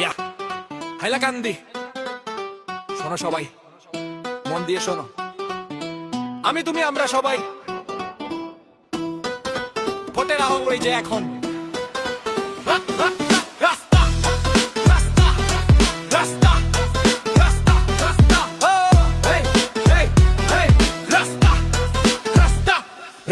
ইয়া হাইলাকান্দি, শোনো সবাই, মন দিয়ে শোনো। আমি তুমি আমরা সবাই ভোটের আহ্বান যে এখন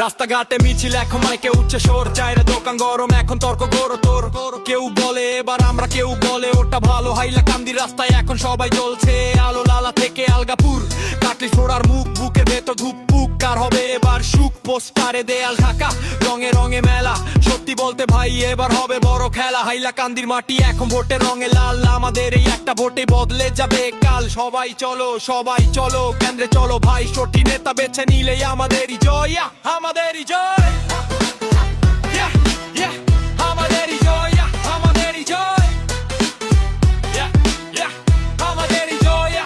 রাস্তাঘাটে মিছিল এখন মাইকে উঠছে সোর, চাইরে দোকান গরম এখন তর্ক গরো তোর। কেউ বলে এবার আমরা, কেউ বলে ওটা ভালো। হাইলাকান্দির রাস্তায় এখন সবাই চলছে, আলো লালা থেকে আলগাপুর। কাটলি ছোড়ার মুখ, বুকের ভেতর ধূপ পুক। কার হবে এবার সুখ, পোস্টারে দেয়াল ঢাকা, রঙে রঙে মেলা। সত্যি বলতে ভাই এবার হবে বড় খেলা। হাইলাকান্দির মাটি এখন ভোটের রঙে লাল, আমাদের এই একটা ভোটে বদলে যাবে কাল। সবাই চলো, সবাই চলো, কেন্দ্রে চলো ভাই, সঠিক নেতা বেছে নিলেই আমাদেরই জয়, আমাদেরই জয়, আমাদেরই জয়, আমাদেরই জয়, আমাদেরই জয়।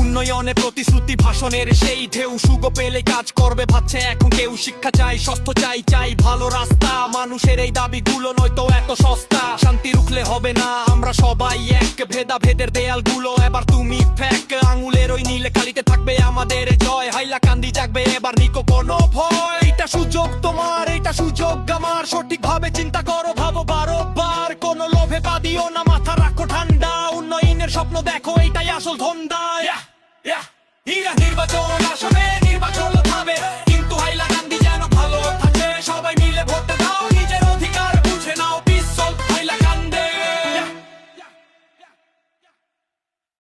উন্নয়নের প্রতিশ্রুতি ভাষণের সেই ঢেউ, সুগ পেলে কাজ করবে ভাবছে এখন কেউ। শিক্ষা চাই, স্বাস্থ্য চাই, চাই ভালো রাস্তা। মানুষের এই দাবিগুলো নয়তো এত সস্তা। শান্তি রুখলে হবে না, আমরা সবাই এক। ভেদাভেদের দেয়াল গুলো এবার তুমি ফেক। আঙুলের ওই নীলে কালিতে থাকবে আমাদের জয়। হাইলাকান্দি জাগবে এবার, নিকো কোনো ভয়। এটা সুযোগ তোমার, এটা সুযোগ আমার। সঠিক ভাবে চিন্তা করো, ভাবো বারবার। কোনো লোভে পা দিও না, মাথা রাখো ঠান্ডা। উন্নয়নের স্বপ্ন দেখো, এটাই আসল ধন্দা।